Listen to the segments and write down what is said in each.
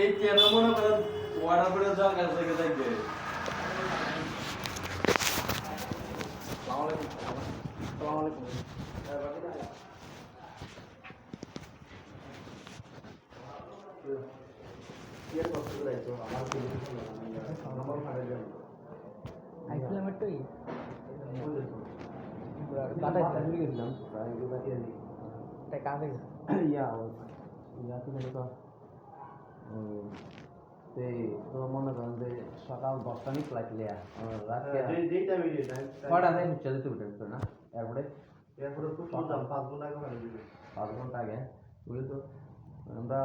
এই কেন মনে করেন ওয়াটার করে যাওয়ার কাছ থেকে দেখবে আইসলামেরটাই কাজে মনে করেন যে সকাল 10টা নিয়ে ফ্লাইট লিয়া চলে উঠে না এরপরে খুব 5 ঘন্টা আগে বুঝলি তো আমরা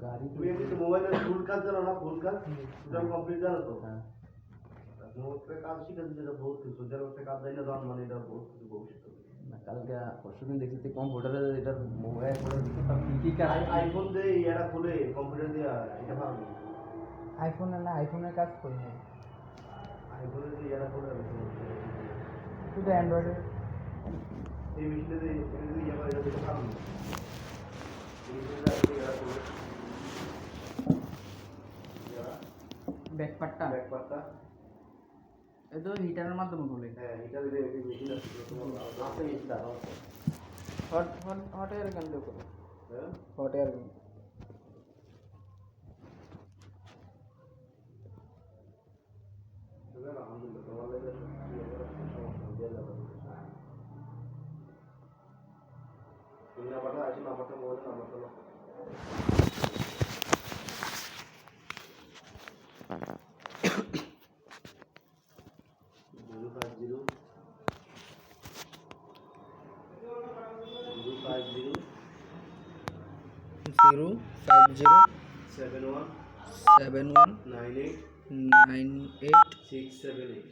গাড়ি মোবাইলের ফুল কাজ জানো না ফুল কাজ কমপ্লিট জানো তো হ্যাঁ কাজ শিখে দিলে বহুত কিছু যারা কাজ জানি না মানে এটা বহুত কিছু ভবিষ্যৎ কালকে পরশুদিন দেখছি কম্পিউটারে এটার মোবাইল করে কি কাজ আইফোন দিয়ে এটা খুলে কম্পিউটার দিয়ে এটা পারবো আইফোনে না আইফোনের কাজ করি না আইফোনে দিয়ে এটা খুলে শুধু অ্যান্ড্রয়েডে এই মেশিনে দিয়ে ইয়ে করে এটা দিতে পারবো ব্যাকপার্টটা এই তো হিটারের মাধ্যমে খুলে হ্যাঁ এটা দিয়ে মেশিন আছে মেশিন হট এয়ার গান দেখো হ্যাঁ হট এয়ার গান আলহামদুলিল্লাহ তোমাদের সমস্যা দিয়ে যাবে তুমি নাম্বারটা আছে নাম্বারটা মোবাইল নাম্বারটা জিরো 50 71 71 98 98 678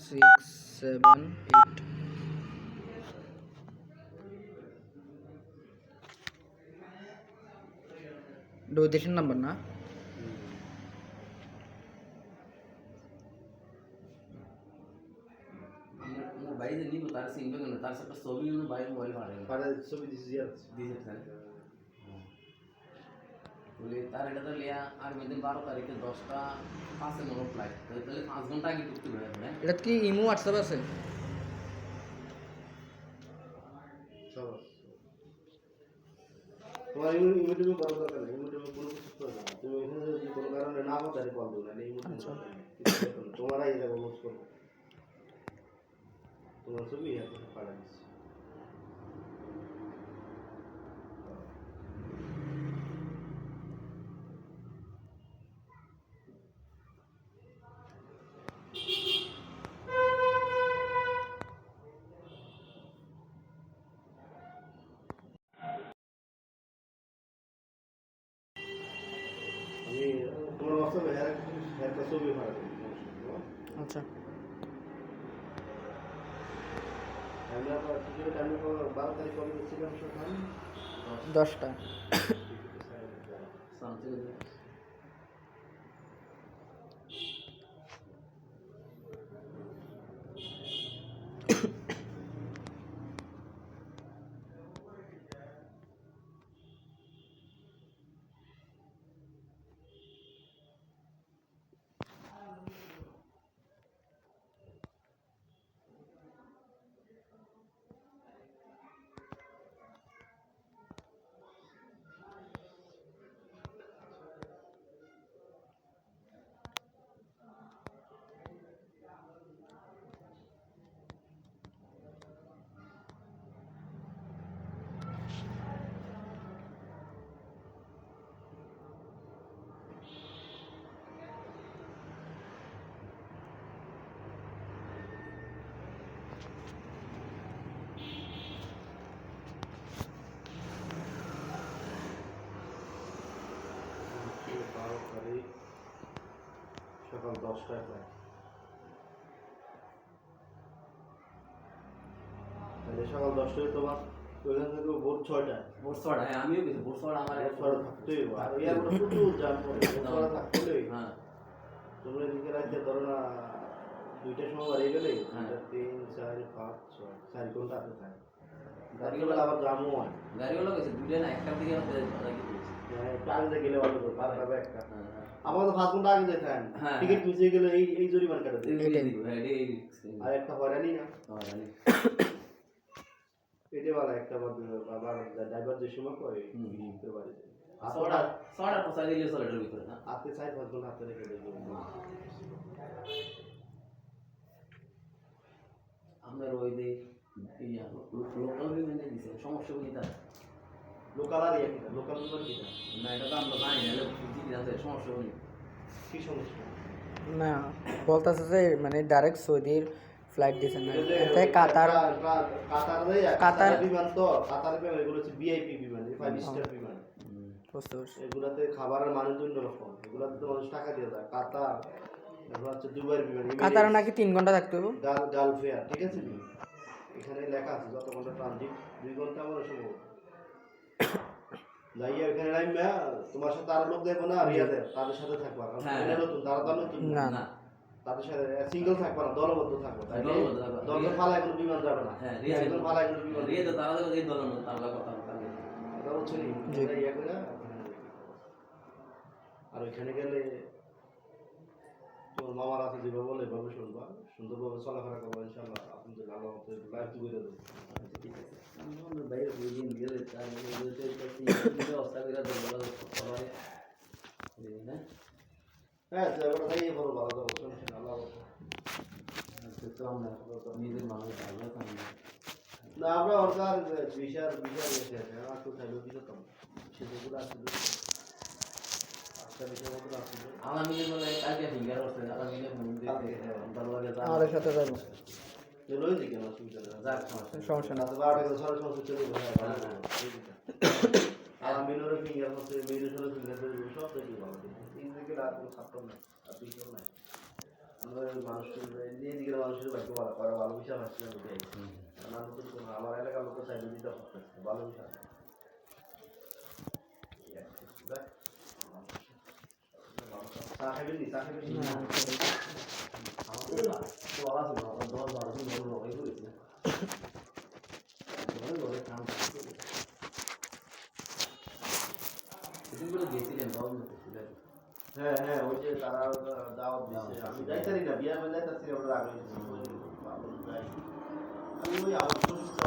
678 দেশের নাম্বার না বাইরে নিব তার সিম্পল না তার সাথে ছবি না বাইরে মোবাইল মারে পারে ছবি দিছি দিছে স্যার বলে তার এটা তো লিয়া আর মেদিন 12 তারিখে 10টা 5 মনে ফ্লাইট তাহলে 5 ঘন্টা আগে ঢুকতে হবে হ্যাঁ এটা কি ইমো হোয়াটসঅ্যাপ আছে সব তোমার ইউটিউবে করা দরকার নেই ইউটিউবে কোনো কিছু করবে না তুমি এখানে যদি কোনো কারণে না হো তাহলে কল দিও না ইউটিউবে তোমার এই জায়গা পোস্ট করো তোমার ছবি এখন পাঠাই দিচ্ছি আমি তোমার হোয়াটসঅ্যাপে একটা ছবি পাঠাই আচ্ছা আমি আবার টিকিট আমি 12 তারিখ কবে ছিলাম সকাল 10টা সামনে সকাল 10টায় প্রায় সকাল 10টায় তোমার ওইখান থেকে ভোর 6টায় বোরসওয়াড়া হ্যাঁ আমিও গেছি বোরসওয়াড়া আমার ভোর 6টা থাকতেই হবে আর এয়ারপোর্টে প্রচুর জ্যাম পড়ে ভোর 6টা থাকতেই হ্যাঁ তোমরা এদিকে রাখতে ধরো না 2টার সময় বাড়িয়ে গেলে হ্যাঁ। 3 4 5 6 4 ঘন্টা আপনি থাকেন গাড়িগুলো আবার জামও হয় গাড়িগুলো গেছে দুইটা না একটার দিকে আমাদের একটু আগে গেলে ভালো করে পার পাবে একটা হ্যাঁ আমার তো 5 ঘন্টা আগে যেতেন হ্যাঁ। টিকিট মিসে গেলে এই জরিমানা কাটা দেয় হ্যাঁ আর একটা হয়রানি না জানি পেটে वाला একটা বাবার ড্রাইভার যে সময় করে দিতে পারে ছটা পৌঁছায় দিলে চলে এটার ভিতরে না আপনি 4-5 ঘন্টা হাতে রেখে দেবেন আমাদের ওই যে লোকাল বিমানে দিছে সমস্যা কি তার লোকাল আর ইয়ে কিনা লোকাল বিমান কিনা না এটা তো আমরা জানি না বুঝি আছে সমস্যা নেই কি সমস্যা না বলতেছে যে মানে ডাইরেক্ট সৌদির ফ্লাইট দিয়েছেন না তাই কাতার কাতার বিমান তো কাতার বিমান এগুলো হচ্ছে ভিআইপি বিমান 5 স্টার বিমান বুঝতে পারছি এগুলাতে খাবারের মানের জন্য রকম এগুলাতে তো মানুষ টাকা দিয়ে দেয় কাতার এগুলো হচ্ছে দুবাইয়ের বিমান কাতারে নাকি 3 ঘন্টা থাকতে হবে গালফেয়ার ঠিক আছে এখানে লেখা আছে যত ঘন্টা ট্রানজিট 2 ঘন্টা আমার সম্ভব যাইয়া এখানে নাইমা তোমার সাথে আরো লোক দেখবো না রিয়াদের তাদের সাথে থাকবা কারণ এটা নতুন তারা তো নতুন না না তাদের সাথে সিঙ্গেল থাকবা না দলবদ্ধ থাকবা দলবদ্ধ থাকবা। দলবদ্ধ ফালায় কোনো বিমান যাবে না হ্যাঁ একজন ফালায় কোনো বিমান রিয়ে তো তারা তো এই দলের মধ্যে তারা কথা বলতে কথা হচ্ছে নি এটা ইয়া করে আর ওইখানে গেলে তোর মামার আছে যেভাবে বলে এভাবে শুনবা সুন্দরভাবে চলাফেরা করবো ইনশাল্লাহ আপনাদের ভালো মতো লাইফ করে দেবো ঠিক আছে আমরা বাইরে দুই দিন গেলে তার ব্যবস্থা করে দেবো সবাই না হ্যাঁ জায়গাটা তাই বড় ভালো যাবো শুনছেন আল্লাহ তো আমরা নিজের মানুষ আল্লাহ না আমরা ওরকার বিশাল এসে আছে আমার তো চাইলেও দিতাম সেগুলো আছে আচ্ছা বিষয় মতো আছে আমার মিলে বলে কালকে ফিঙ্গার হচ্ছে আমার মিলে মন দিতে ভালো লাগে আমাদের সাথে যাবো লই দিকে না সুবিধা না যাক সমস্যা না তাতে 12 টাকা সরাসরি সমস্যা চলে যায় আর মিনরে ফিঙ্গার হচ্ছে মিনরে সরাসরি ফিঙ্গার করে সব থেকে ভালো তিন দিকে রাত কোনো ছাত্র নাই আর বিষয় নাই আমরা মানুষের এদিকে মানুষের ভাগ্য ভালো করে ভালো বিষয় আসছে না বুঝাই আমার নতুন কোনো আমার এলাকার লোক চাইলে দিতে পারতেছে ভালো বিষয় সাহেবের নি আমাদের তো আওয়াজ না 10-12 দিন ধরে লড়াই করেছে লড়াই কাম করে এগুলো গেছিলেন বাবু ছিলেন হ্যাঁ ওই যে তারা দাওয়াত দিচ্ছে আমি যাইতারি না বিয়া মেলে যাচ্ছি ওরা রাগ হয়েছে আমি ওই আমার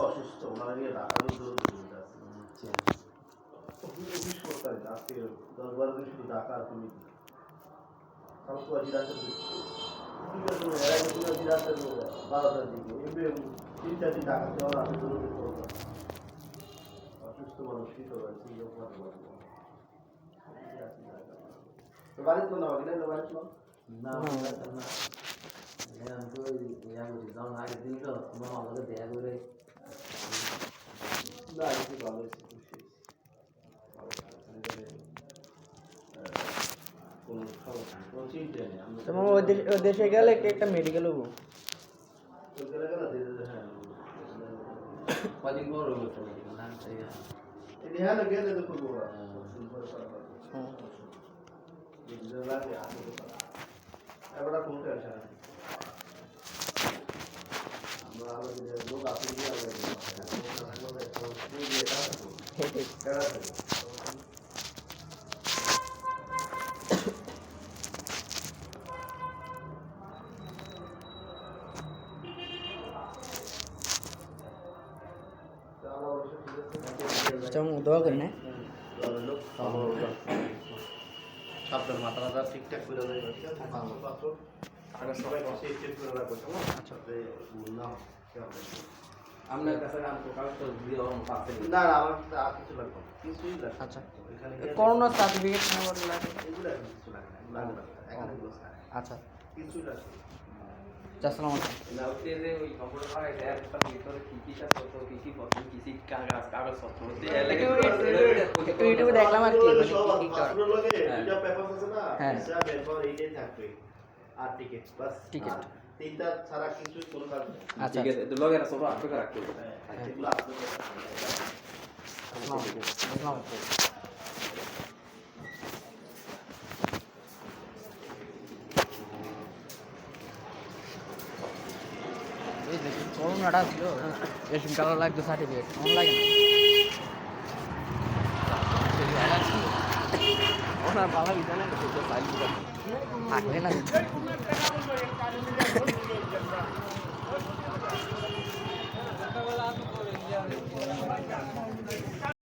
অসুস্থ ওনারা নিয়ে ডাক্তারও অফিস করতে পারি আজকে 10-12 দিন শুধু ডাকা আর তুমি কারণ তো আজ রাতে বারোটার দিকে এমনি 3-4 দিন ডাকা দেওয়া রাতে অসুস্থ মানুষ কি করবেন বাড়িতে না বাকি না বাড়িতে না আমি তো ইয়া করি যখন আগের দিন তো আমার আমাকে দেয়া করে না কিছু ভালো হয়েছে কোনো সমস্যা নেই কোনো চিন্তা নেই আমরা তোমার ওই দেশে গেলে একটা মেডিকেল হবো গেলে হ্যাঁ কদিন পর হইল না এটি হ্যাঁ গেলে তো খুব বড় এবার কোনো টেনশন নেই আমরা লোক আপনি দোয়া করি না আপনার মাথা মাথা ঠিকঠাক করে দেয় ঠিক আছে পাত্র আগে সবাই বসে চেক করে রাখবো কেমন আচ্ছা ভুল না আপনার কাছে কাম তো কাগজ দিয়ে পাচ্ছে না না আমার আর কিছু লাগবে কিছুই লাগবে আচ্ছা এখানে করোনা সার্টিফিকেট নেওয়ার লাগে এগুলো এখন কিছু লাগে না লাগবে না এখানে এগুলো আচ্ছা কিছুই লাগবে আসসালামু আলাইকুম না ওতে যে ওই কম্পিউটার পারে একটা ভিতরে কি কি কাজ কি কি করতে কি কি কাগজপত্র দিয়ে লাগে ইউটিউবে দেখলাম আর কি মানে সব কি কি কর পাসপোর্ট লাগে দুটো পেপার আছে না হ্যাঁ। হিসাব এরপর এইটাই থাকবে আর টিকিট বাস টিকিট। তিনটা ছাড়া কিছু কোনো কাজ নেই আচ্ছা ঠিক আছে তো লগের সব আপডেট রাখতে হবে হ্যাঁ এগুলো আপলোড আসসালামু আলাইকুম করোনাটা ছিল রেশন কার্ড লাগতো সার্টিফিকেট আমার লাগে না ওনার বাবা বিছানায় থাকলে না